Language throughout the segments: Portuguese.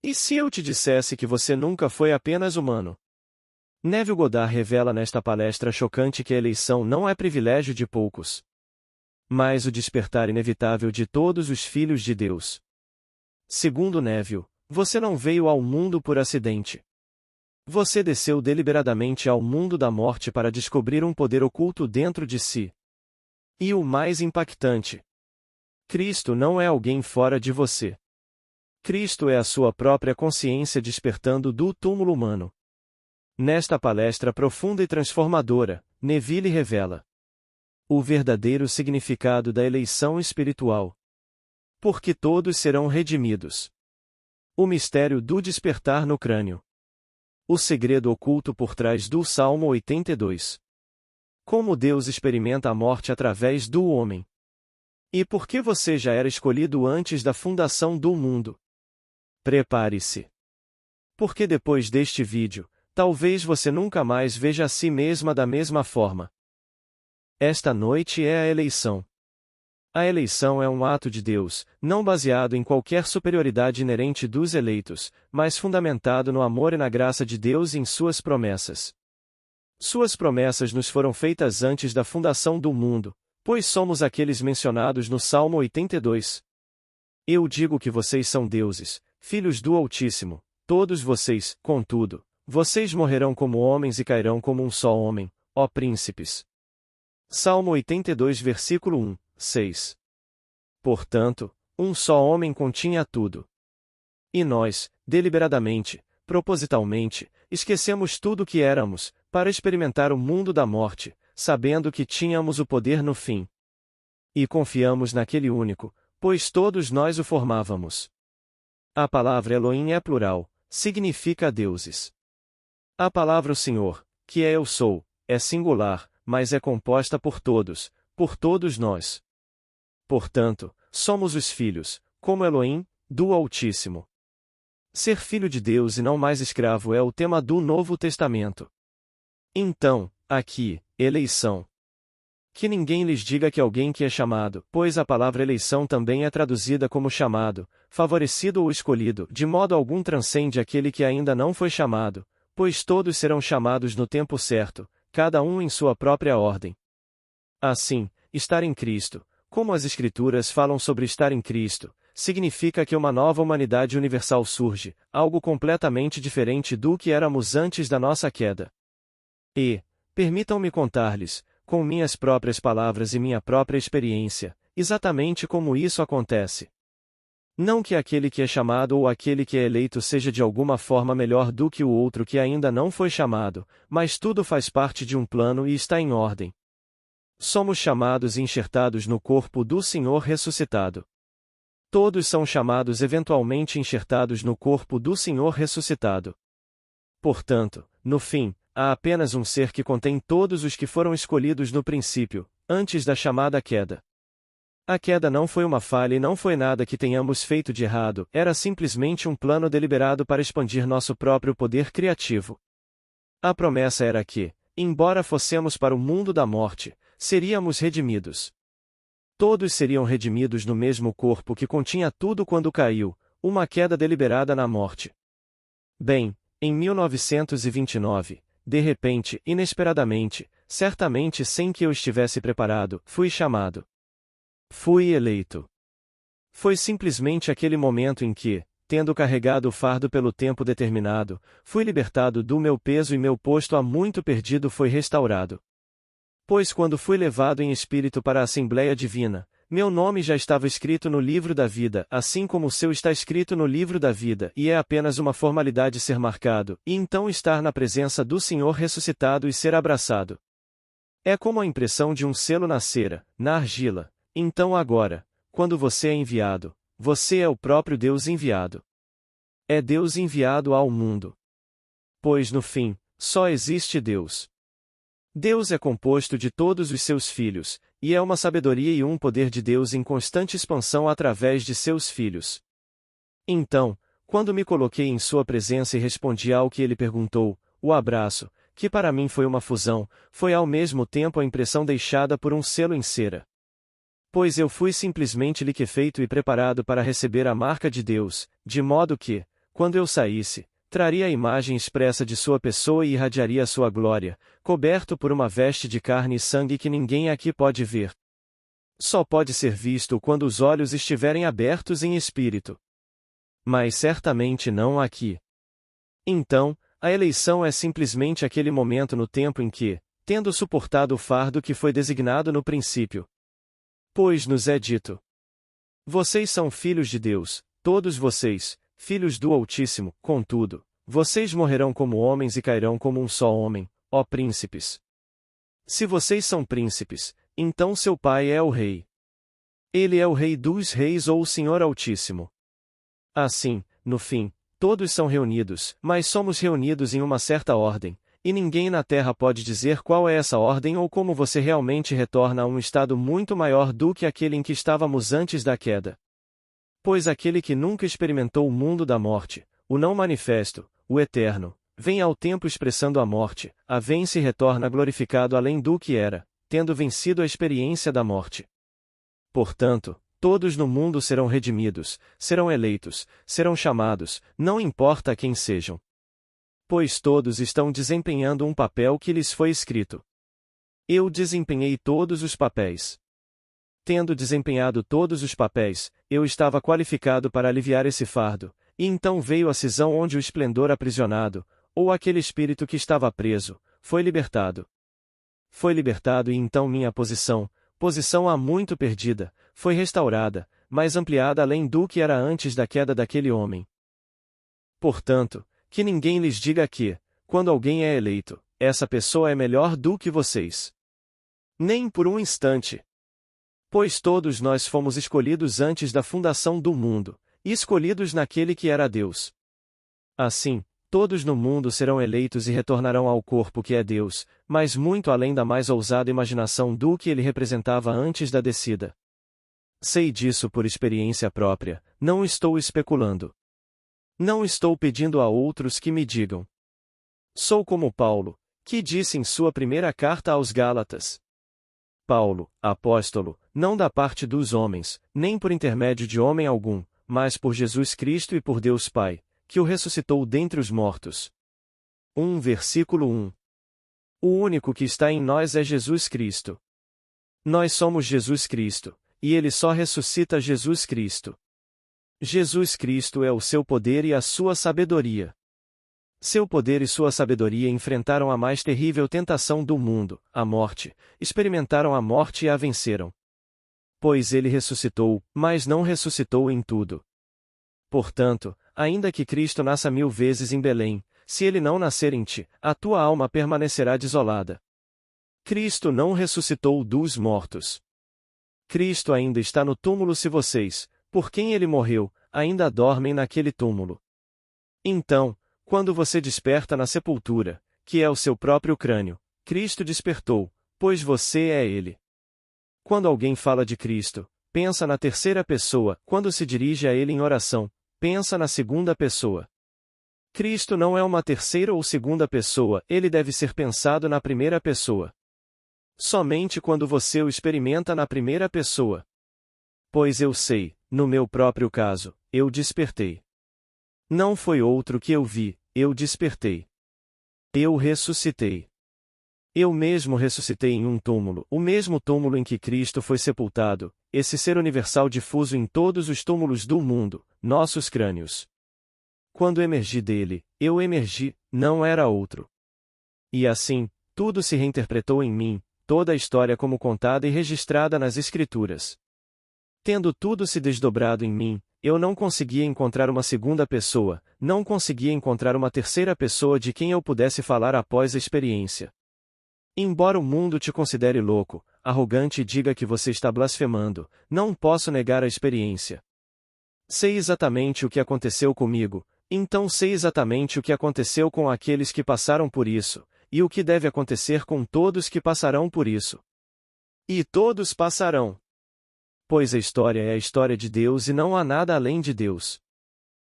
E se eu te dissesse que você nunca foi apenas humano? Neville Goddard revela nesta palestra chocante que a eleição não é privilégio de poucos, mas o despertar inevitável de todos os filhos de Deus. Segundo Neville, você não veio ao mundo por acidente. Você desceu deliberadamente ao mundo da morte para descobrir um poder oculto dentro de si. E o mais impactante: Cristo não é alguém fora de você. Cristo é a sua própria consciência despertando do túmulo humano. Nesta palestra profunda e transformadora, Neville revela o verdadeiro significado da eleição espiritual. Porque todos serão redimidos. O mistério do despertar no crânio. O segredo oculto por trás do Salmo 82. Como Deus experimenta a morte através do homem. E por que você já era escolhido antes da fundação do mundo? Prepare-se. Porque depois deste vídeo, talvez você nunca mais veja a si mesma da mesma forma. Esta noite é a eleição. A eleição é um ato de Deus, não baseado em qualquer superioridade inerente dos eleitos, mas fundamentado no amor e na graça de Deus e em suas promessas. Suas promessas nos foram feitas antes da fundação do mundo, pois somos aqueles mencionados no Salmo 82. Eu digo que vocês são deuses, filhos do Altíssimo, todos vocês, contudo, vocês morrerão como homens e cairão como um só homem, ó príncipes. Salmo 82 versículo 1. 6. Portanto, um só homem continha tudo. E nós, deliberadamente, propositalmente, esquecemos tudo o que éramos, para experimentar o mundo da morte, sabendo que tínhamos o poder no fim. E confiamos naquele único, pois todos nós o formávamos. A palavra Elohim é plural, significa deuses. A palavra o Senhor, que é eu sou, é singular, mas é composta por todos nós. Portanto, somos os filhos, como Elohim, do Altíssimo. Ser filho de Deus e não mais escravo é o tema do Novo Testamento. Então, aqui, eleição. Que ninguém lhes diga que alguém que é chamado, pois a palavra eleição também é traduzida como chamado, favorecido ou escolhido, de modo algum transcende aquele que ainda não foi chamado, pois todos serão chamados no tempo certo, cada um em sua própria ordem. Assim, estar em Cristo, como as Escrituras falam sobre estar em Cristo, significa que uma nova humanidade universal surge, algo completamente diferente do que éramos antes da nossa queda. E, permitam-me contar-lhes, com minhas próprias palavras e minha própria experiência, exatamente como isso acontece. Não que aquele que é chamado ou aquele que é eleito seja de alguma forma melhor do que o outro que ainda não foi chamado, mas tudo faz parte de um plano e está em ordem. Somos chamados e enxertados no corpo do Senhor ressuscitado. Todos são chamados eventualmente enxertados no corpo do Senhor ressuscitado. Portanto, no fim, há apenas um ser que contém todos os que foram escolhidos no princípio, antes da chamada queda. A queda não foi uma falha e não foi nada que tenhamos feito de errado, era simplesmente um plano deliberado para expandir nosso próprio poder criativo. A promessa era que, embora fossemos para o mundo da morte, seríamos redimidos. Todos seriam redimidos no mesmo corpo que continha tudo quando caiu, uma queda deliberada na morte. Bem, em 1929, de repente, inesperadamente, certamente sem que eu estivesse preparado, fui chamado. Fui eleito. Foi simplesmente aquele momento em que, tendo carregado o fardo pelo tempo determinado, fui libertado do meu peso e meu posto há muito perdido foi restaurado. Pois quando fui levado em espírito para a Assembleia Divina, meu nome já estava escrito no livro da vida, assim como o seu está escrito no livro da vida, e é apenas uma formalidade ser marcado, e então estar na presença do Senhor ressuscitado e ser abraçado. É como a impressão de um selo na cera, na argila. Então agora, quando você é enviado, você é o próprio Deus enviado. É Deus enviado ao mundo. Pois no fim, só existe Deus. Deus é composto de todos os seus filhos, e é uma sabedoria e um poder de Deus em constante expansão através de seus filhos. Então, quando me coloquei em sua presença e respondi ao que ele perguntou, o abraço, que para mim foi uma fusão, foi ao mesmo tempo a impressão deixada por um selo em cera. Pois eu fui simplesmente liquefeito e preparado para receber a marca de Deus, de modo que, quando eu saísse, traria a imagem expressa de sua pessoa e irradiaria sua glória, coberto por uma veste de carne e sangue que ninguém aqui pode ver. Só pode ser visto quando os olhos estiverem abertos em espírito. Mas certamente não aqui. Então, a eleição é simplesmente aquele momento no tempo em que, tendo suportado o fardo que foi designado no princípio, pois nos é dito: vocês são filhos de Deus, todos vocês, filhos do Altíssimo, contudo, vocês morrerão como homens e cairão como um só homem, ó príncipes. Se vocês são príncipes, então seu pai é o rei. Ele é o rei dos reis ou o Senhor Altíssimo. Assim, no fim, todos são reunidos, mas somos reunidos em uma certa ordem, e ninguém na terra pode dizer qual é essa ordem ou como você realmente retorna a um estado muito maior do que aquele em que estávamos antes da queda. Pois aquele que nunca experimentou o mundo da morte, o não manifesto, o eterno, vem ao tempo expressando a morte, a vence e retorna glorificado além do que era, tendo vencido a experiência da morte. Portanto, todos no mundo serão redimidos, serão eleitos, serão chamados, não importa quem sejam. Pois todos estão desempenhando um papel que lhes foi escrito. Eu desempenhei todos os papéis. Tendo desempenhado todos os papéis, eu estava qualificado para aliviar esse fardo, e então veio a cisão onde o esplendor aprisionado, ou aquele espírito que estava preso, foi libertado. Foi libertado e então minha posição há muito perdida, foi restaurada, mas ampliada além do que era antes da queda daquele homem. Portanto, que ninguém lhes diga que, quando alguém é eleito, essa pessoa é melhor do que vocês. Nem por um instante. Pois todos nós fomos escolhidos antes da fundação do mundo, e escolhidos naquele que era Deus. Assim, todos no mundo serão eleitos e retornarão ao corpo que é Deus, mas muito além da mais ousada imaginação do que ele representava antes da descida. Sei disso por experiência própria, não estou especulando. Não estou pedindo a outros que me digam. Sou como Paulo, que disse em sua primeira carta aos Gálatas: Paulo, apóstolo, não da parte dos homens, nem por intermédio de homem algum, mas por Jesus Cristo e por Deus Pai, que o ressuscitou dentre os mortos. 1 versículo 1. O único que está em nós é Jesus Cristo. Nós somos Jesus Cristo, e ele só ressuscita Jesus Cristo. Jesus Cristo é o seu poder e a sua sabedoria. Seu poder e sua sabedoria enfrentaram a mais terrível tentação do mundo, a morte, experimentaram a morte e a venceram. Pois ele ressuscitou, mas não ressuscitou em tudo. Portanto, ainda que Cristo nasça 1000 vezes em Belém, se ele não nascer em ti, a tua alma permanecerá desolada. Cristo não ressuscitou dos mortos. Cristo ainda está no túmulo se vocês, por quem ele morreu, ainda dormem naquele túmulo. Então, quando você desperta na sepultura, que é o seu próprio crânio, Cristo despertou, pois você é ele. Quando alguém fala de Cristo, pensa na terceira pessoa, quando se dirige a ele em oração, pensa na segunda pessoa. Cristo não é uma terceira ou segunda pessoa, ele deve ser pensado na primeira pessoa. Somente quando você o experimenta na primeira pessoa. Pois eu sei, no meu próprio caso, eu despertei. Não foi outro que eu vi, eu despertei. Eu ressuscitei. Eu mesmo ressuscitei em um túmulo, o mesmo túmulo em que Cristo foi sepultado, esse ser universal difuso em todos os túmulos do mundo, nossos crânios. Quando emergi dele, eu emergi, não era outro. E assim, tudo se reinterpretou em mim, toda a história como contada e registrada nas Escrituras. Tendo tudo se desdobrado em mim, eu não conseguia encontrar uma segunda pessoa, não conseguia encontrar uma terceira pessoa de quem eu pudesse falar após a experiência. Embora o mundo te considere louco, arrogante e diga que você está blasfemando, não posso negar a experiência. Sei exatamente o que aconteceu comigo, então sei exatamente o que aconteceu com aqueles que passaram por isso, e o que deve acontecer com todos que passarão por isso. E todos passarão. Pois a história é a história de Deus e não há nada além de Deus.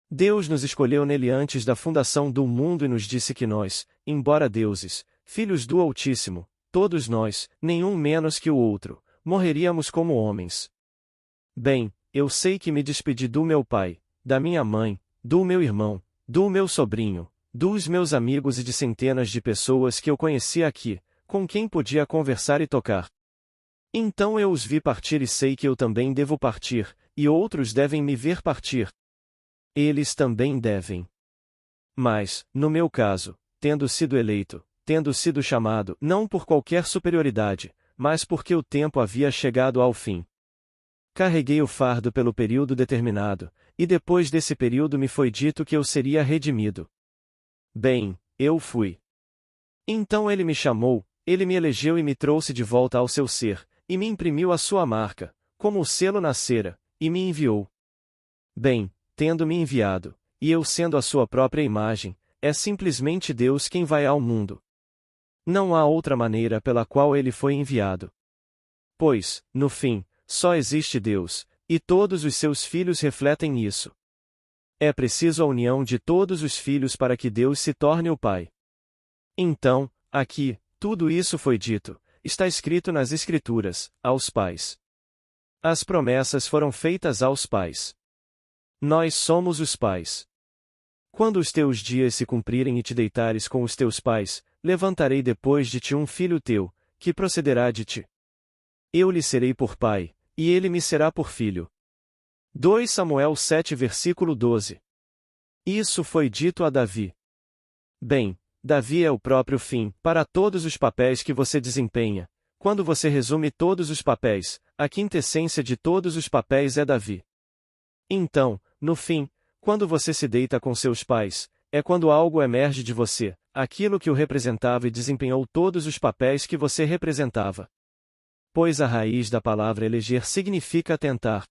Deus nos escolheu nele antes da fundação do mundo e nos disse que nós, embora deuses, filhos do Altíssimo, todos nós, nenhum menos que o outro, morreríamos como homens. Bem, eu sei que me despedi do meu pai, da minha mãe, do meu irmão, do meu sobrinho, dos meus amigos e de centenas de pessoas que eu conhecia aqui, com quem podia conversar e tocar. Então eu os vi partir e sei que eu também devo partir, e outros devem me ver partir. Eles também devem. Mas, no meu caso, tendo sido eleito, tendo sido chamado, não por qualquer superioridade, mas porque o tempo havia chegado ao fim. Carreguei o fardo pelo período determinado, e depois desse período me foi dito que eu seria redimido. Bem, eu fui. Então ele me chamou, ele me elegeu e me trouxe de volta ao seu ser, e me imprimiu a sua marca, como o selo na cera, e me enviou. Bem, tendo me enviado, e eu sendo a sua própria imagem, é simplesmente Deus quem vai ao mundo. Não há outra maneira pela qual ele foi enviado. Pois, no fim, só existe Deus, e todos os seus filhos refletem isso. É preciso a união de todos os filhos para que Deus se torne o Pai. Então, aqui, tudo isso foi dito, está escrito nas Escrituras, aos pais. As promessas foram feitas aos pais. Nós somos os pais. Quando os teus dias se cumprirem e te deitares com os teus pais, levantarei depois de ti um filho teu, que procederá de ti. Eu lhe serei por pai, e ele me será por filho. 2 Samuel 7 versículo 12. Isso foi dito a Davi. Bem, Davi é o próprio fim, para todos os papéis que você desempenha. Quando você resume todos os papéis, a quintessência de todos os papéis é Davi. Então, no fim, quando você se deita com seus pais, é quando algo emerge de você, aquilo que o representava e desempenhou todos os papéis que você representava. Pois a raiz da palavra eleger significa tentar.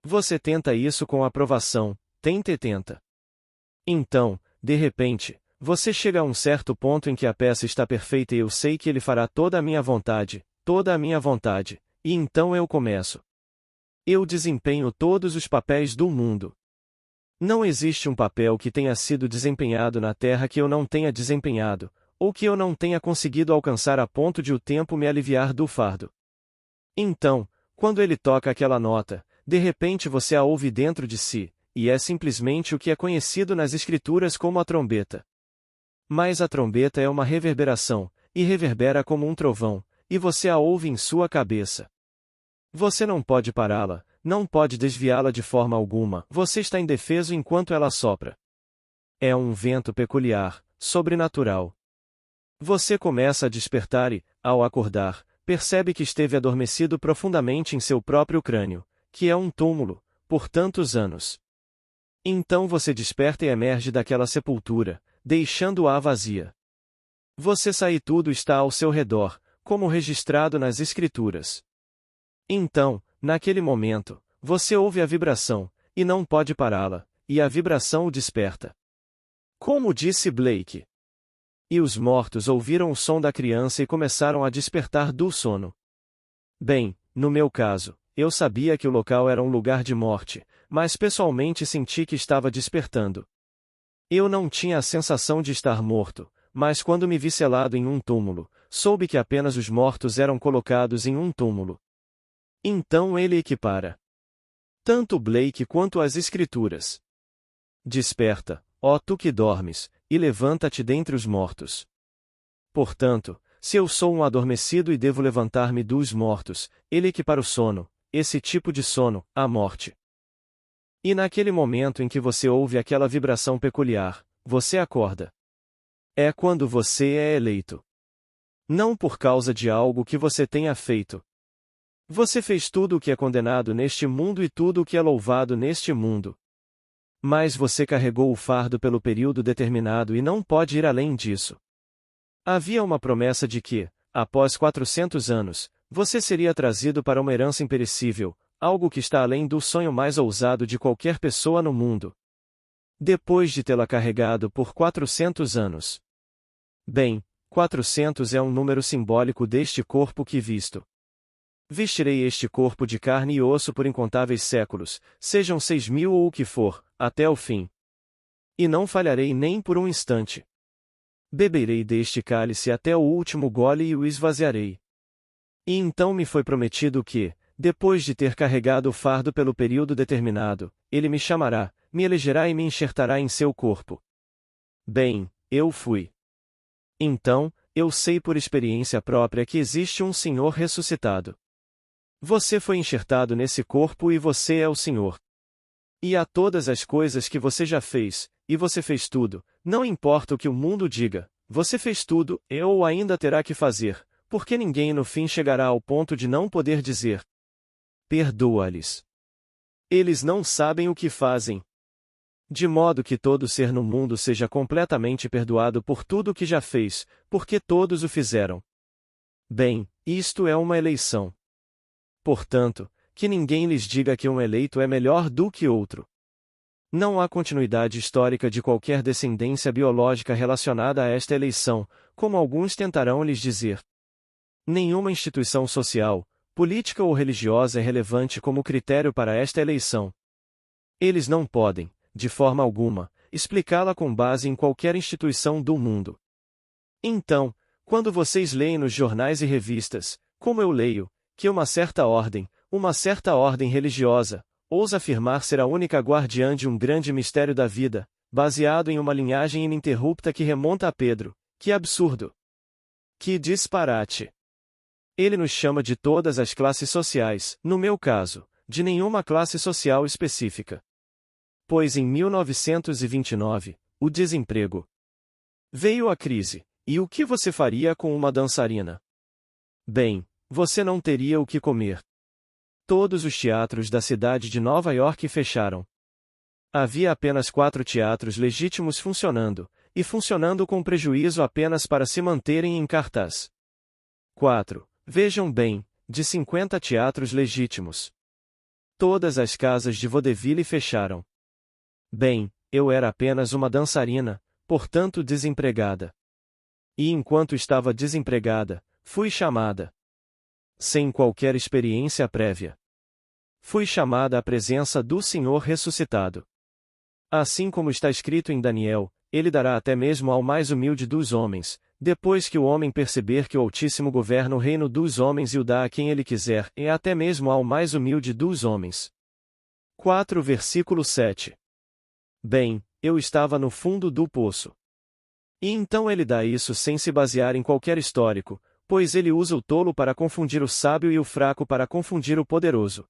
Você tenta isso com aprovação, tenta e tenta. Então, de repente, você chega a um certo ponto em que a peça está perfeita e eu sei que ele fará toda a minha vontade, e então eu começo. Eu desempenho todos os papéis do mundo. Não existe um papel que tenha sido desempenhado na Terra que eu não tenha desempenhado, ou que eu não tenha conseguido alcançar a ponto de o tempo me aliviar do fardo. Então, quando ele toca aquela nota, de repente você a ouve dentro de si, e é simplesmente o que é conhecido nas Escrituras como a trombeta. Mas a trombeta é uma reverberação, e reverbera como um trovão, e você a ouve em sua cabeça. Você não pode pará-la, não pode desviá-la de forma alguma, você está indefeso enquanto ela sopra. É um vento peculiar, sobrenatural. Você começa a despertar e, ao acordar, percebe que esteve adormecido profundamente em seu próprio crânio, que é um túmulo, por tantos anos. Então você desperta e emerge daquela sepultura, deixando-a vazia. Você sai e tudo está ao seu redor, como registrado nas Escrituras. Então, naquele momento, você ouve a vibração, e não pode pará-la, e a vibração o desperta. Como disse Blake. E os mortos ouviram o som da criança e começaram a despertar do sono. Bem, no meu caso, eu sabia que o local era um lugar de morte, mas pessoalmente senti que estava despertando. Eu não tinha a sensação de estar morto, mas quando me vi selado em um túmulo, soube que apenas os mortos eram colocados em um túmulo. Então ele equipara tanto Blake quanto as Escrituras. Desperta, ó tu que dormes, e levanta-te dentre os mortos. Portanto, se eu sou um adormecido e devo levantar-me dos mortos, ele equipara o sono, esse tipo de sono, à morte. E naquele momento em que você ouve aquela vibração peculiar, você acorda. É quando você é eleito. Não por causa de algo que você tenha feito. Você fez tudo o que é condenado neste mundo e tudo o que é louvado neste mundo. Mas você carregou o fardo pelo período determinado e não pode ir além disso. Havia uma promessa de que, após 400 anos, você seria trazido para uma herança imperecível, algo que está além do sonho mais ousado de qualquer pessoa no mundo. Depois de tê-la carregado por 400 anos. Bem, 400 é um número simbólico deste corpo que visto. Vestirei este corpo de carne e osso por incontáveis séculos, sejam 6.000 ou o que for, até o fim. E não falharei nem por um instante. Beberei deste cálice até o último gole e o esvaziarei. E então me foi prometido que, depois de ter carregado o fardo pelo período determinado, ele me chamará, me elegerá e me enxertará em seu corpo. Bem, eu fui. Então, eu sei por experiência própria que existe um Senhor ressuscitado. Você foi enxertado nesse corpo e você é o Senhor. E há todas as coisas que você já fez, e você fez tudo, não importa o que o mundo diga, você fez tudo, ou ainda terá que fazer, porque ninguém no fim chegará ao ponto de não poder dizer: perdoa-lhes. Eles não sabem o que fazem. De modo que todo ser no mundo seja completamente perdoado por tudo o que já fez, porque todos o fizeram. Bem, isto é uma eleição. Portanto, que ninguém lhes diga que um eleito é melhor do que outro. Não há continuidade histórica de qualquer descendência biológica relacionada a esta eleição, como alguns tentarão lhes dizer. Nenhuma instituição social, política ou religiosa é relevante como critério para esta eleição. Eles não podem, de forma alguma, explicá-la com base em qualquer instituição do mundo. Então, quando vocês leem nos jornais e revistas, como eu leio, que uma certa ordem religiosa, ousa afirmar ser a única guardiã de um grande mistério da vida, baseado em uma linhagem ininterrupta que remonta a Pedro, que absurdo! Que disparate! Ele nos chama de todas as classes sociais, no meu caso, de nenhuma classe social específica. Pois em 1929, o desemprego. Veio a crise, e o que você faria com uma dançarina? Bem, você não teria o que comer. Todos os teatros da cidade de Nova York fecharam. Havia apenas 4 teatros legítimos funcionando, e funcionando com prejuízo apenas para se manterem em cartaz. 4. Vejam bem, de 50 teatros legítimos. Todas as casas de vaudeville fecharam. Bem, eu era apenas uma dançarina, portanto desempregada. E enquanto estava desempregada, fui chamada. Sem qualquer experiência prévia. Fui chamada à presença do Senhor ressuscitado. Assim como está escrito em Daniel, ele dará até mesmo ao mais humilde dos homens, depois que o homem perceber que o Altíssimo governa o reino dos homens e o dá a quem ele quiser, e até mesmo ao mais humilde dos homens. 4 Versículo 7. Bem, eu estava no fundo do poço. E então ele dá isso sem se basear em qualquer histórico, pois ele usa o tolo para confundir o sábio e o fraco para confundir o poderoso.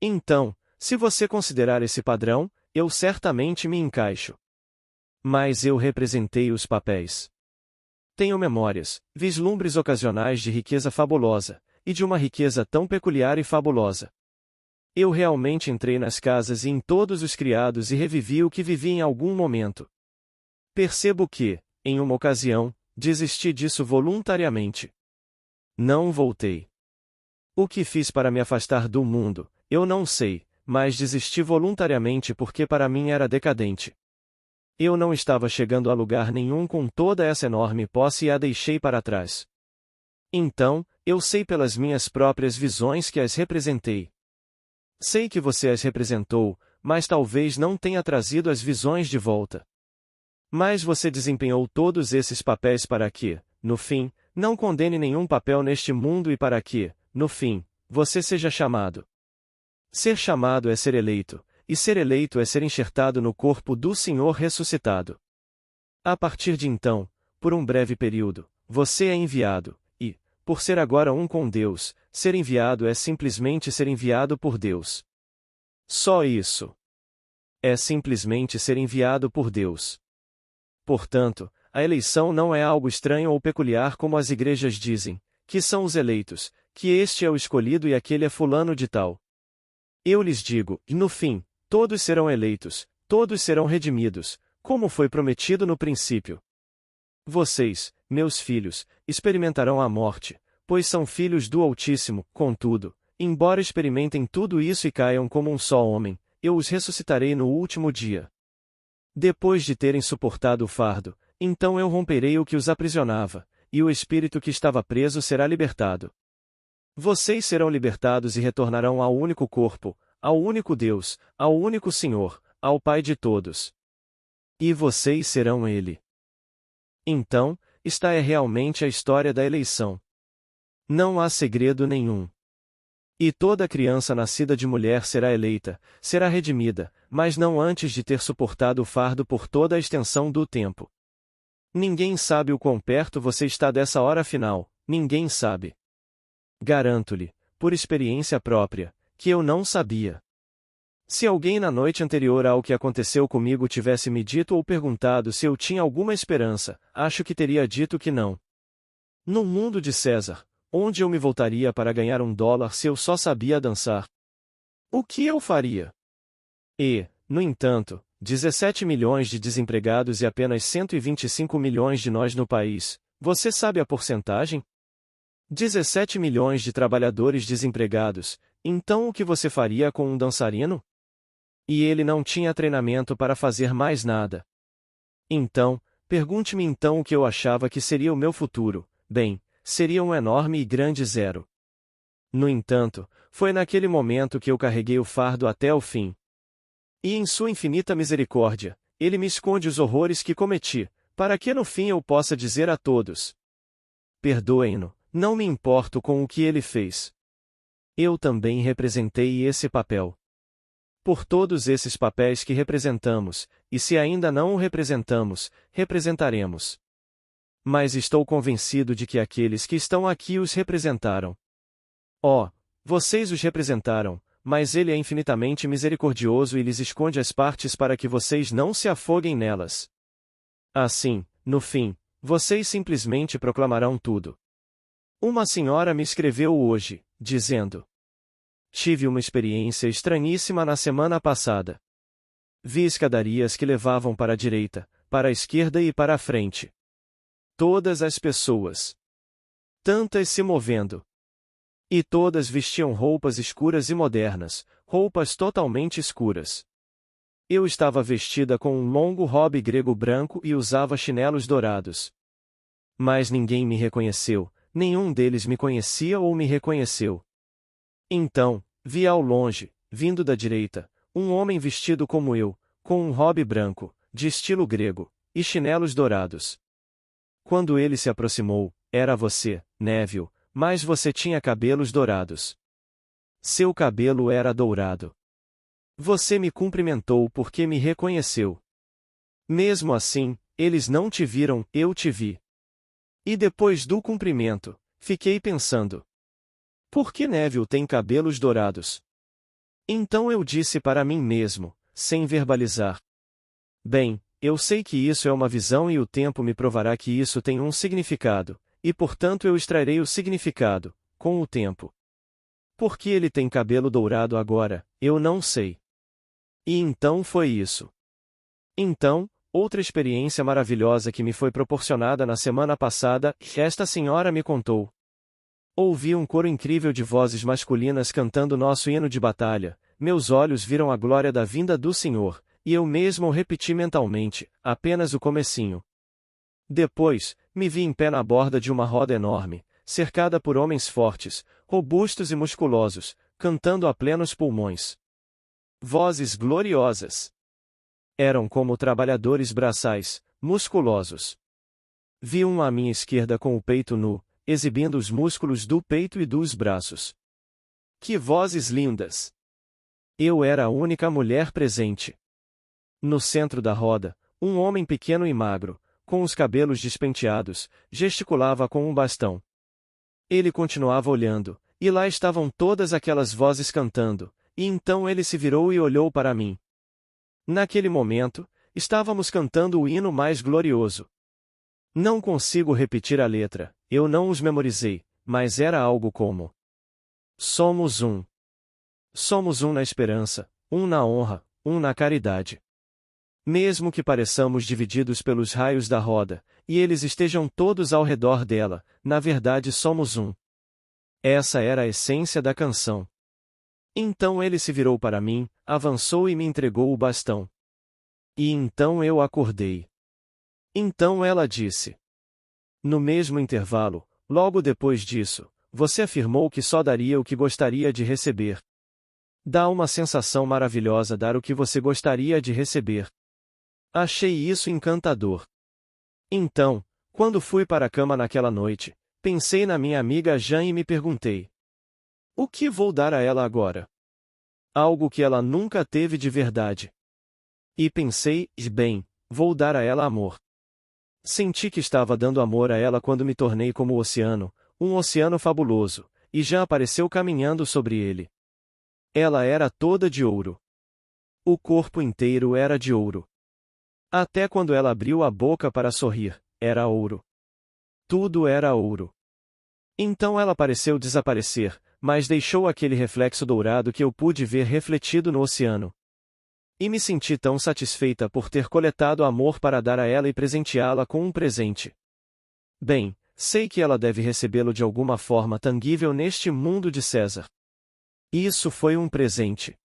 Então, se você considerar esse padrão, eu certamente me encaixo. Mas eu representei os papéis. Tenho memórias, vislumbres ocasionais de riqueza fabulosa, e de uma riqueza tão peculiar e fabulosa. Eu realmente entrei nas casas e em todos os criados e revivi o que vivi em algum momento. Percebo que, em uma ocasião, desisti disso voluntariamente. Não voltei. O que fiz para me afastar do mundo, eu não sei, mas desisti voluntariamente porque para mim era decadente. Eu não estava chegando a lugar nenhum com toda essa enorme posse e a deixei para trás. Então, eu sei pelas minhas próprias visões que as representei. Sei que você as representou, mas talvez não tenha trazido as visões de volta. Mas você desempenhou todos esses papéis para que, no fim, não condene nenhum papel neste mundo e para que, no fim, você seja chamado. Ser chamado é ser eleito, e ser eleito é ser enxertado no corpo do Senhor ressuscitado. A partir de então, por um breve período, você é enviado, e, por ser agora um com Deus, ser enviado é simplesmente ser enviado por Deus. Só isso. É simplesmente ser enviado por Deus. Portanto, a eleição não é algo estranho ou peculiar como as igrejas dizem, que são os eleitos, que este é o escolhido e aquele é fulano de tal. Eu lhes digo, e no fim, todos serão eleitos, todos serão redimidos, como foi prometido no princípio. Vocês, meus filhos, experimentarão a morte, pois são filhos do Altíssimo, contudo, embora experimentem tudo isso e caiam como um só homem, eu os ressuscitarei no último dia. Depois de terem suportado o fardo, então eu romperei o que os aprisionava, e o espírito que estava preso será libertado. Vocês serão libertados e retornarão ao único corpo, ao único Deus, ao único Senhor, ao Pai de todos. E vocês serão Ele. Então, esta é realmente a história da eleição. Não há segredo nenhum. E toda criança nascida de mulher será eleita, será redimida, mas não antes de ter suportado o fardo por toda a extensão do tempo. Ninguém sabe o quão perto você está dessa hora final, ninguém sabe. Garanto-lhe, por experiência própria, que eu não sabia. Se alguém na noite anterior ao que aconteceu comigo tivesse me dito ou perguntado se eu tinha alguma esperança, acho que teria dito que não. No mundo de César, onde eu me voltaria para ganhar $1 se eu só sabia dançar? O que eu faria? E, no entanto, 17 milhões de desempregados e apenas 125 milhões de nós no país, você sabe a porcentagem? 17 milhões de trabalhadores desempregados, então o que você faria com um dançarino? E ele não tinha treinamento para fazer mais nada. Então, pergunte-me então o que eu achava que seria o meu futuro. Bem, seria um enorme e grande zero. No entanto, foi naquele momento que eu carreguei o fardo até o fim. E em sua infinita misericórdia, ele me esconde os horrores que cometi, para que no fim eu possa dizer a todos: perdoem-no, não me importo com o que ele fez. Eu também representei esse papel. Por todos esses papéis que representamos, e se ainda não o representamos, representaremos. Mas estou convencido de que aqueles que estão aqui os representaram. Oh, vocês os representaram, mas ele é infinitamente misericordioso e lhes esconde as partes para que vocês não se afoguem nelas. Assim, no fim, vocês simplesmente proclamarão tudo. Uma senhora me escreveu hoje, dizendo: tive uma experiência estranhíssima na semana passada. Vi escadarias que levavam para a direita, para a esquerda e para a frente. Todas as pessoas. Tantas se movendo. E todas vestiam roupas escuras e modernas, roupas totalmente escuras. Eu estava vestida com um longo robe grego branco e usava chinelos dourados. Mas ninguém me reconheceu, nenhum deles me conhecia ou me reconheceu. Então, vi ao longe, vindo da direita, um homem vestido como eu, com um robe branco, de estilo grego, e chinelos dourados. Quando ele se aproximou, era você, Neville, mas você tinha cabelos dourados. Seu cabelo era dourado. Você me cumprimentou porque me reconheceu. Mesmo assim, eles não te viram, eu te vi. E depois do cumprimento, fiquei pensando: por que Neville tem cabelos dourados? Então eu disse para mim mesmo, sem verbalizar: bem, eu sei que isso é uma visão e o tempo me provará que isso tem um significado, e portanto eu extrairei o significado, com o tempo. Por que ele tem cabelo dourado agora, eu não sei. E então foi isso. Então, outra experiência maravilhosa que me foi proporcionada na semana passada, esta senhora me contou. Ouvi um coro incrível de vozes masculinas cantando nosso hino de batalha, meus olhos viram a glória da vinda do Senhor, e eu mesmo o repeti mentalmente, apenas o comecinho. Depois, me vi em pé na borda de uma roda enorme, cercada por homens fortes, robustos e musculosos, cantando a plenos pulmões. Vozes gloriosas. Eram como trabalhadores braçais, musculosos. Vi um à minha esquerda com o peito nu, exibindo os músculos do peito e dos braços. Que vozes lindas! Eu era a única mulher presente. No centro da roda, um homem pequeno e magro, com os cabelos despenteados, gesticulava com um bastão. Ele continuava olhando, e lá estavam todas aquelas vozes cantando, e então ele se virou e olhou para mim. Naquele momento, estávamos cantando o hino mais glorioso. Não consigo repetir a letra, eu não os memorizei, mas era algo como: somos um. Somos um na esperança, um na honra, um na caridade. Mesmo que pareçamos divididos pelos raios da roda, e eles estejam todos ao redor dela, na verdade somos um. Essa era a essência da canção. Então ele se virou para mim, avançou e me entregou o bastão. E então eu acordei. Então ela disse. No mesmo intervalo, logo depois disso, você afirmou que só daria o que gostaria de receber. Dá uma sensação maravilhosa dar o que você gostaria de receber. Achei isso encantador. Então, quando fui para a cama naquela noite, pensei na minha amiga Jan e me perguntei: O que vou dar a ela agora? Algo que ela nunca teve de verdade. E pensei, bem, vou dar a ela amor. Senti que estava dando amor a ela quando me tornei como o oceano, um oceano fabuloso, e já apareceu caminhando sobre ele. Ela era toda de ouro. O corpo inteiro era de ouro. Até quando ela abriu a boca para sorrir, era ouro. Tudo era ouro. Então ela pareceu desaparecer, mas deixou aquele reflexo dourado que eu pude ver refletido no oceano. E me senti tão satisfeita por ter coletado amor para dar a ela e presenteá-la com um presente. Bem, sei que ela deve recebê-lo de alguma forma tangível neste mundo de César. Isso foi um presente.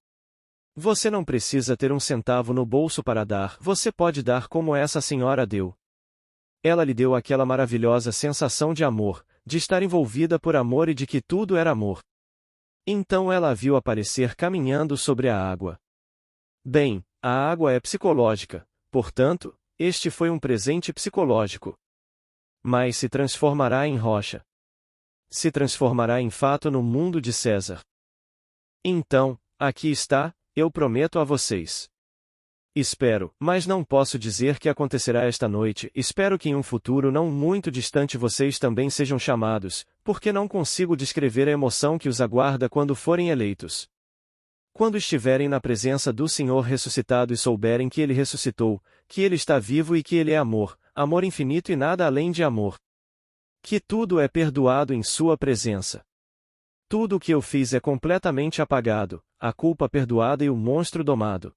Você não precisa ter um centavo no bolso para dar, você pode dar como essa senhora deu. Ela lhe deu aquela maravilhosa sensação de amor, de estar envolvida por amor e de que tudo era amor. Então ela a viu aparecer caminhando sobre a água. Bem, a água é psicológica, portanto, este foi um presente psicológico. Mas se transformará em rocha. Se transformará em fato no mundo de César. Então, aqui está, eu prometo a vocês. Espero, mas não posso dizer que acontecerá esta noite, espero que em um futuro não muito distante vocês também sejam chamados, porque não consigo descrever a emoção que os aguarda quando forem eleitos. Quando estiverem na presença do Senhor ressuscitado e souberem que Ele ressuscitou, que Ele está vivo e que Ele é amor, amor infinito e nada além de amor. Que tudo é perdoado em Sua presença. Tudo o que eu fiz é completamente apagado, a culpa perdoada e o monstro domado.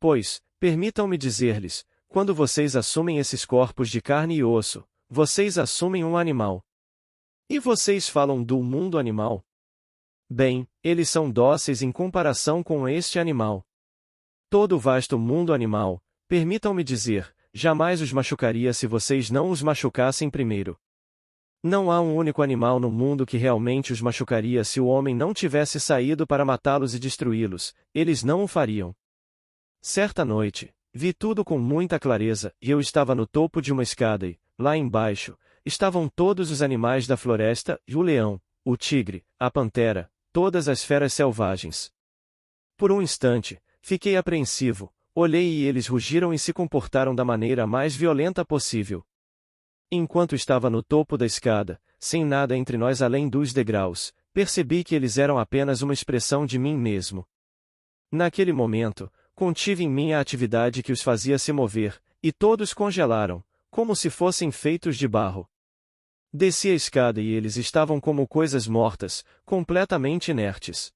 Pois, permitam-me dizer-lhes, quando vocês assumem esses corpos de carne e osso, vocês assumem um animal. E vocês falam do mundo animal? Bem, eles são dóceis em comparação com este animal. Todo o vasto mundo animal, permitam-me dizer, jamais os machucaria se vocês não os machucassem primeiro. Não há um único animal no mundo que realmente os machucaria se o homem não tivesse saído para matá-los e destruí-los, eles não o fariam. Certa noite, vi tudo com muita clareza, e eu estava no topo de uma escada e, lá embaixo, estavam todos os animais da floresta, e o leão, o tigre, a pantera, todas as feras selvagens. Por um instante, fiquei apreensivo, olhei e eles rugiram e se comportaram da maneira mais violenta possível. Enquanto estava no topo da escada, sem nada entre nós além dos degraus, percebi que eles eram apenas uma expressão de mim mesmo. Naquele momento, contive em mim a atividade que os fazia se mover, e todos congelaram, como se fossem feitos de barro. Desci a escada e eles estavam como coisas mortas, completamente inertes.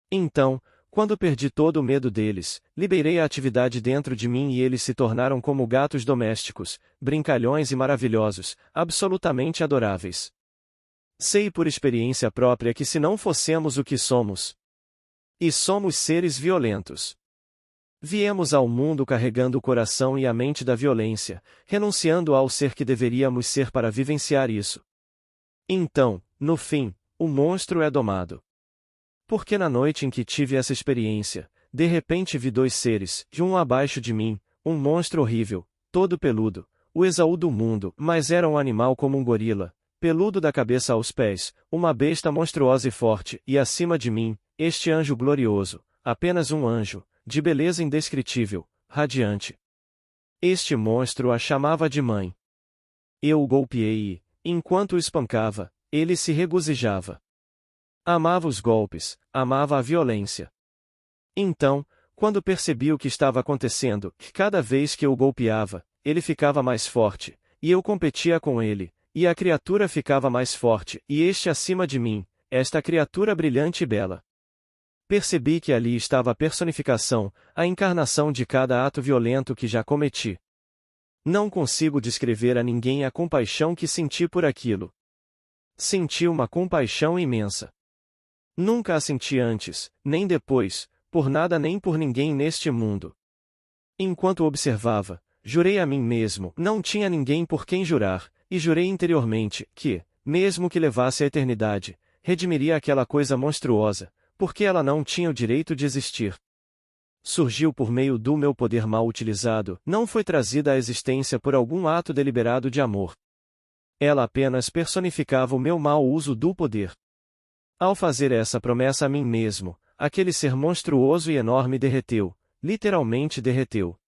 Então, quando perdi todo o medo deles, liberei a atividade dentro de mim e eles se tornaram como gatos domésticos, brincalhões e maravilhosos, absolutamente adoráveis. Sei por experiência própria que se não fossemos o que somos, e somos seres violentos. Viemos ao mundo carregando o coração e a mente da violência, renunciando ao ser que deveríamos ser para vivenciar isso. Então, no fim, o monstro é domado. Porque na noite em que tive essa experiência, de repente vi dois seres, de um abaixo de mim, um monstro horrível, todo peludo, o Esaú do mundo, mas era um animal como um gorila, peludo da cabeça aos pés, uma besta monstruosa e forte, e acima de mim, este anjo glorioso, apenas um anjo, de beleza indescritível, radiante. Este monstro a chamava de mãe. Eu o golpeei e, enquanto o espancava, ele se regozijava. Amava os golpes, amava a violência. Então, quando percebi o que estava acontecendo, que cada vez que eu o golpeava, ele ficava mais forte, e eu competia com ele, e a criatura ficava mais forte, e este acima de mim, esta criatura brilhante e bela. Percebi que ali estava a personificação, a encarnação de cada ato violento que já cometi. Não consigo descrever a ninguém a compaixão que senti por aquilo. Senti uma compaixão imensa. Nunca a senti antes, nem depois, por nada nem por ninguém neste mundo. Enquanto observava, jurei a mim mesmo, não tinha ninguém por quem jurar, e jurei interiormente, que, mesmo que levasse a eternidade, redimiria aquela coisa monstruosa, porque ela não tinha o direito de existir. Surgiu por meio do meu poder mal utilizado, não foi trazida à existência por algum ato deliberado de amor. Ela apenas personificava o meu mau uso do poder. Ao fazer essa promessa a mim mesmo, aquele ser monstruoso e enorme derreteu, literalmente derreteu.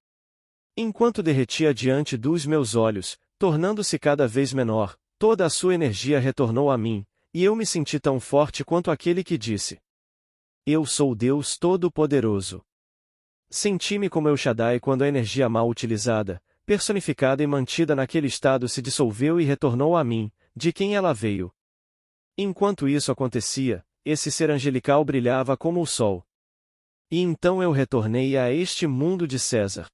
Enquanto derretia diante dos meus olhos, tornando-se cada vez menor, toda a sua energia retornou a mim, e eu me senti tão forte quanto aquele que disse: Eu sou Deus Todo-Poderoso. Senti-me como El Shaddai quando a energia mal utilizada, personificada e mantida naquele estado se dissolveu e retornou a mim, de quem ela veio. Enquanto isso acontecia, esse ser angelical brilhava como o sol. E então eu retornei a este mundo de César.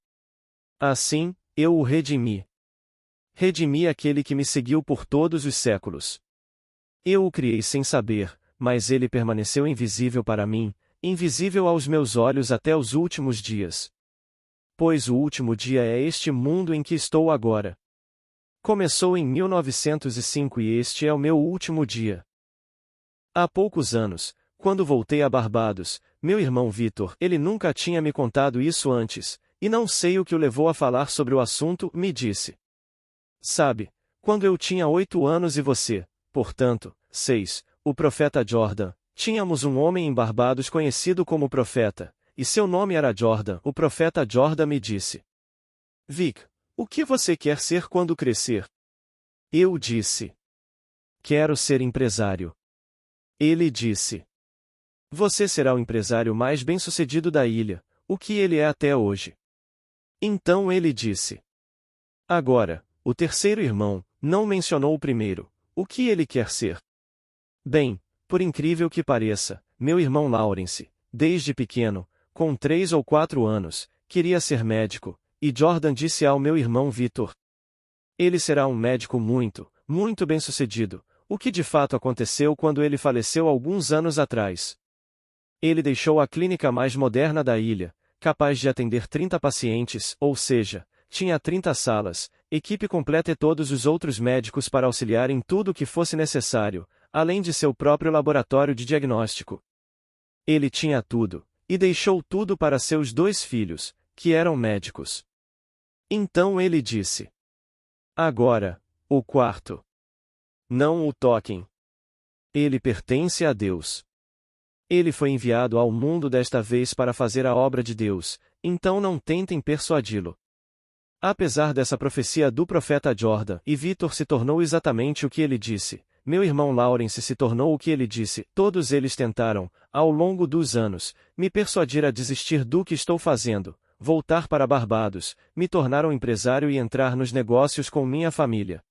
Assim, eu o redimi. Redimi aquele que me seguiu por todos os séculos. Eu o criei sem saber, mas ele permaneceu invisível para mim, invisível aos meus olhos até os últimos dias. Pois o último dia é este mundo em que estou agora. Começou em 1905 e este é o meu último dia. Há poucos anos, quando voltei a Barbados, meu irmão Vitor, ele nunca tinha me contado isso antes, e não sei o que o levou a falar sobre o assunto, me disse. Sabe, quando eu tinha 8 anos e você, portanto, 6, o profeta Jordan, tínhamos um homem em Barbados conhecido como profeta, e seu nome era Jordan. O profeta Jordan me disse: Vic, o que você quer ser quando crescer? Eu disse: Quero ser empresário. Ele disse: Você será o empresário mais bem-sucedido da ilha, o que ele é até hoje. Então ele disse: Agora, o terceiro irmão, não mencionou o primeiro, o que ele quer ser? Bem, por incrível que pareça, meu irmão Lawrence, desde pequeno, com 3 ou 4 anos, queria ser médico, e Jordan disse ao meu irmão Vitor: Ele será um médico muito, muito bem-sucedido, o que de fato aconteceu quando ele faleceu alguns anos atrás. Ele deixou a clínica mais moderna da ilha, capaz de atender 30 pacientes, ou seja, tinha 30 salas, equipe completa e todos os outros médicos para auxiliar em tudo o que fosse necessário, além de seu próprio laboratório de diagnóstico. Ele tinha tudo, e deixou tudo para seus 2 filhos, que eram médicos. Então ele disse: Agora, o quarto. Não o toquem. Ele pertence a Deus. Ele foi enviado ao mundo desta vez para fazer a obra de Deus, então não tentem persuadi-lo. Apesar dessa profecia do profeta Jordan, e Vitor se tornou exatamente o que ele disse, meu irmão Lawrence se tornou o que ele disse, todos eles tentaram, ao longo dos anos, me persuadir a desistir do que estou fazendo, voltar para Barbados, me tornar um empresário e entrar nos negócios com minha família.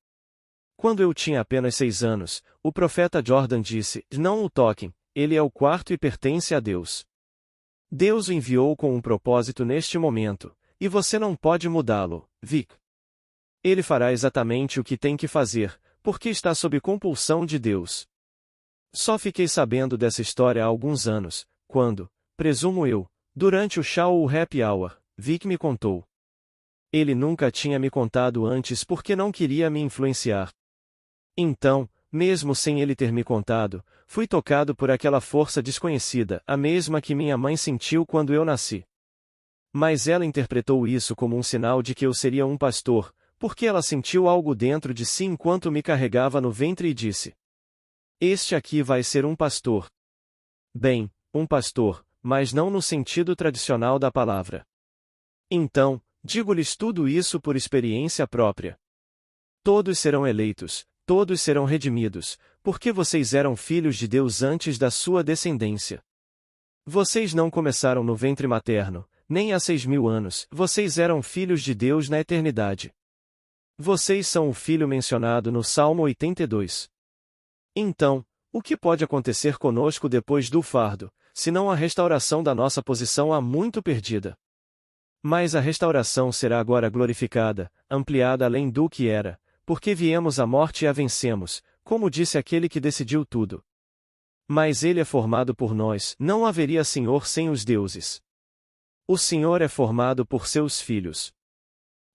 Quando eu tinha apenas 6 anos, o profeta Jordan disse: Não o toquem, ele é o quarto e pertence a Deus. Deus o enviou com um propósito neste momento, e você não pode mudá-lo, Vic. Ele fará exatamente o que tem que fazer, porque está sob compulsão de Deus. Só fiquei sabendo dessa história há alguns anos, quando, presumo eu, durante o chá ou o happy hour, Vic me contou. Ele nunca tinha me contado antes porque não queria me influenciar. Então, mesmo sem ele ter me contado, fui tocado por aquela força desconhecida, a mesma que minha mãe sentiu quando eu nasci. Mas ela interpretou isso como um sinal de que eu seria um pastor, porque ela sentiu algo dentro de si enquanto me carregava no ventre e disse: Este aqui vai ser um pastor. Bem, um pastor, mas não no sentido tradicional da palavra. Então, digo-lhes tudo isso por experiência própria. Todos serão eleitos, todos serão redimidos, porque vocês eram filhos de Deus antes da sua descendência. Vocês não começaram no ventre materno, nem há 6.000 anos, vocês eram filhos de Deus na eternidade. Vocês são o filho mencionado no Salmo 82. Então, o que pode acontecer conosco depois do fardo, senão a restauração da nossa posição há muito perdida? Mas a restauração será agora glorificada, ampliada além do que era, porque viemos à morte e a vencemos, como disse aquele que decidiu tudo. Mas ele é formado por nós, não haveria Senhor sem os deuses. O Senhor é formado por seus filhos.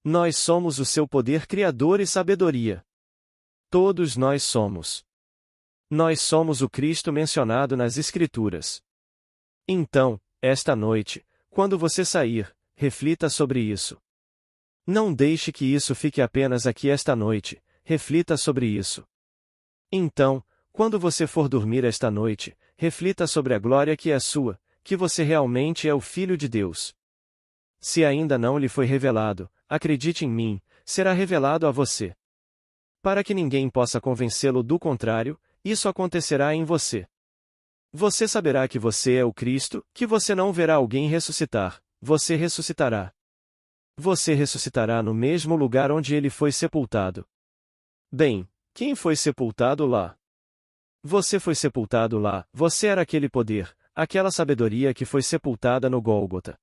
Nós somos o seu poder criador e sabedoria. Todos nós somos. Nós somos o Cristo mencionado nas Escrituras. Então, esta noite, quando você sair, reflita sobre isso. Não deixe que isso fique apenas aqui esta noite, reflita sobre isso. Então, Quando você for dormir esta noite, reflita sobre a glória que é sua, que você realmente é o Filho de Deus. Se ainda não lhe foi revelado, acredite em mim, será revelado a você. Para que ninguém possa convencê-lo do contrário, isso acontecerá em você. Você saberá que você é o Cristo, que você não verá alguém ressuscitar, você ressuscitará. Você ressuscitará no mesmo lugar onde ele foi sepultado. Bem, quem foi sepultado lá? Você foi sepultado lá, você era aquele poder, aquela sabedoria que foi sepultada no Gólgota.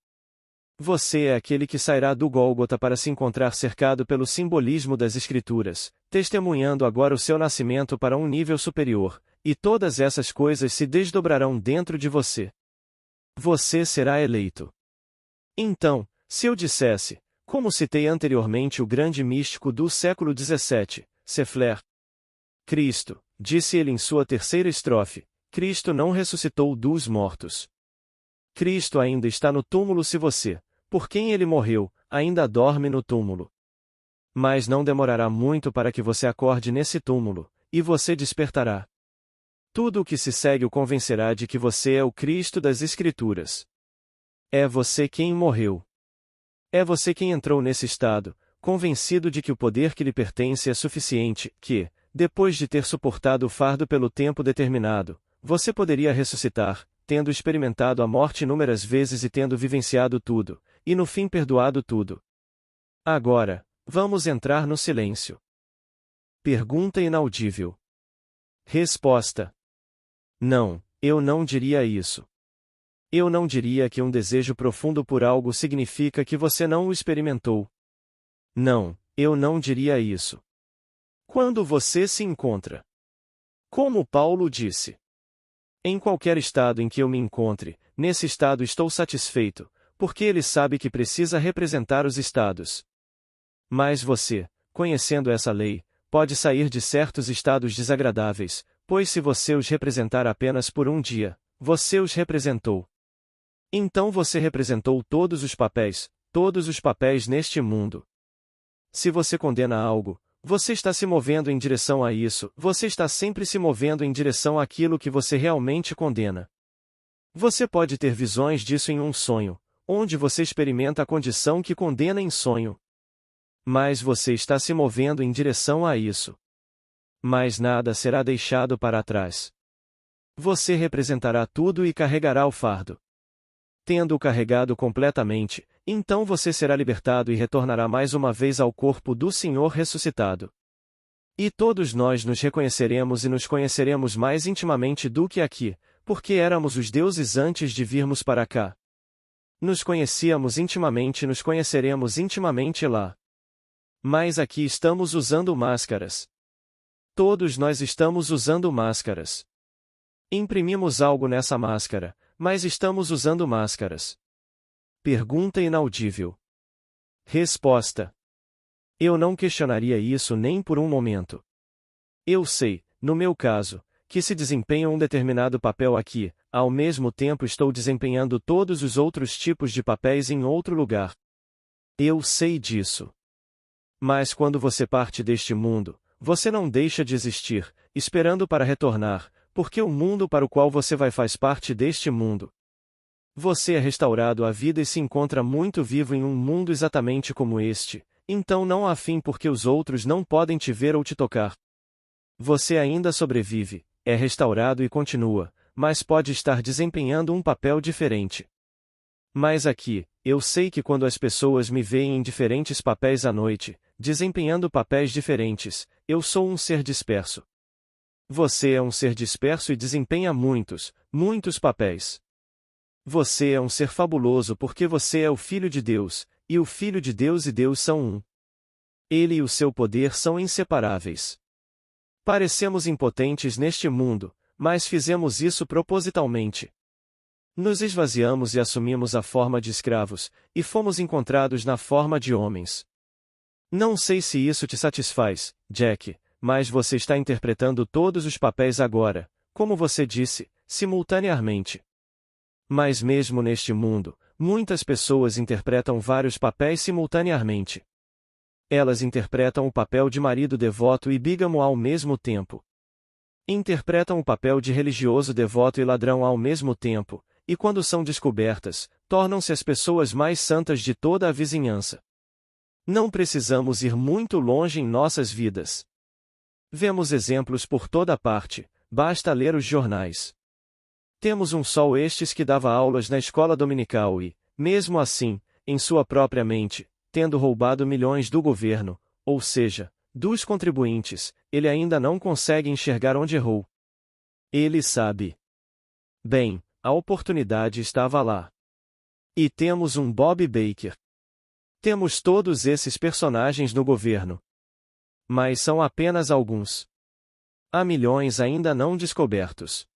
Você é aquele que sairá do Gólgota para se encontrar cercado pelo simbolismo das Escrituras, testemunhando agora o seu nascimento para um nível superior, e todas essas coisas se desdobrarão dentro de você. Você será eleito. Então, se eu dissesse, como citei anteriormente o grande místico do século XVII, Seffler, Cristo, disse ele em sua terceira estrofe, Cristo não ressuscitou dos mortos. Cristo ainda está no túmulo se você, por quem ele morreu, ainda dorme no túmulo. Mas não demorará muito para que você acorde nesse túmulo, e você despertará. Tudo o que se segue o convencerá de que você é o Cristo das Escrituras. É você quem morreu. É você quem entrou nesse estado, convencido de que o poder que lhe pertence é suficiente, que, depois de ter suportado o fardo pelo tempo determinado, você poderia ressuscitar, tendo experimentado a morte inúmeras vezes e tendo vivenciado tudo, e no fim perdoado tudo. Agora, vamos entrar no silêncio. Pergunta inaudível. Resposta. Não, eu não diria isso. Eu não diria que um desejo profundo por algo significa que você não o experimentou. Não, eu não diria isso. Quando você se encontra. Como Paulo disse. Em qualquer estado em que eu me encontre, nesse estado estou satisfeito, porque ele sabe que precisa representar os estados. Mas você, conhecendo essa lei, pode sair de certos estados desagradáveis, pois se você os representar apenas por um dia, você os representou. Então você representou todos os papéis neste mundo. Se você condena algo, você está se movendo em direção a isso, você está sempre se movendo em direção àquilo que você realmente condena. Você pode ter visões disso em um sonho, onde você experimenta a condição que condena em sonho. Mas você está se movendo em direção a isso. Mas nada será deixado para trás. Você representará tudo e carregará o fardo. Tendo-o carregado completamente, então você será libertado e retornará mais uma vez ao corpo do Senhor ressuscitado. E todos nós nos reconheceremos e nos conheceremos mais intimamente do que aqui, porque éramos os deuses antes de virmos para cá. Nos conhecíamos intimamente e nos conheceremos intimamente lá. Mas aqui estamos usando máscaras. Todos nós estamos usando máscaras. Imprimimos algo nessa máscara, mas estamos usando máscaras. Pergunta inaudível. Resposta. Eu não questionaria isso nem por um momento. Eu sei, no meu caso, que se desempenho um determinado papel aqui, ao mesmo tempo estou desempenhando todos os outros tipos de papéis em outro lugar. Eu sei disso. Mas quando você parte deste mundo, você não deixa de existir, esperando para retornar, porque o mundo para o qual você vai faz parte deste mundo. Você é restaurado à vida e se encontra muito vivo em um mundo exatamente como este, então não há fim porque os outros não podem te ver ou te tocar. Você ainda sobrevive, é restaurado e continua, mas pode estar desempenhando um papel diferente. Mas aqui, eu sei que quando as pessoas me veem em diferentes papéis à noite, desempenhando papéis diferentes, eu sou um ser disperso. Você é um ser disperso e desempenha muitos papéis. Você é um ser fabuloso porque você é o Filho de Deus, e o Filho de Deus e Deus são um. Ele e o seu poder são inseparáveis. Parecemos impotentes neste mundo, mas fizemos isso propositalmente. Nos esvaziamos e assumimos a forma de escravos, e fomos encontrados na forma de homens. Não sei se isso te satisfaz, Jack, mas você está interpretando todos os papéis agora, como você disse, simultaneamente. Mas mesmo neste mundo, muitas pessoas interpretam vários papéis simultaneamente. Elas interpretam o papel de marido devoto e bígamo ao mesmo tempo. Interpretam o papel de religioso devoto e ladrão ao mesmo tempo, e quando são descobertas, tornam-se as pessoas mais santas de toda a vizinhança. Não precisamos ir muito longe em nossas vidas. Vemos exemplos por toda parte, basta ler os jornais. Temos um sol estes que dava aulas na escola dominical e, mesmo assim, em sua própria mente, tendo roubado milhões do governo, ou seja, dos contribuintes, ele ainda não consegue enxergar onde errou. Ele sabe. Bem, a oportunidade estava lá. E temos um Bob Baker. Temos todos esses personagens no governo. Mas são apenas alguns. Há milhões ainda não descobertos.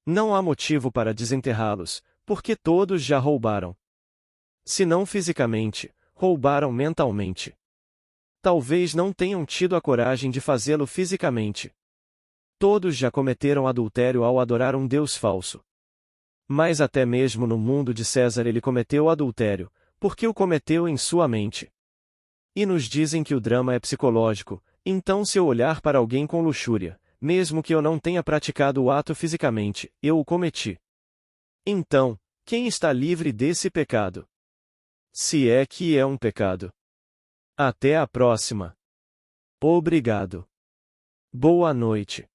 Não há motivo para desenterrá-los, porque todos já roubaram. Se não fisicamente, roubaram mentalmente. Talvez não tenham tido a coragem de fazê-lo fisicamente. Todos já cometeram adultério ao adorar um Deus falso. Mas até mesmo no mundo de César ele cometeu adultério, porque o cometeu em sua mente. E nos dizem que o drama é psicológico, então se eu olhar para alguém com luxúria, mesmo que eu não tenha praticado o ato fisicamente, eu o cometi. Então, quem está livre desse pecado? Se é que é um pecado. Até a próxima. Obrigado. Boa noite.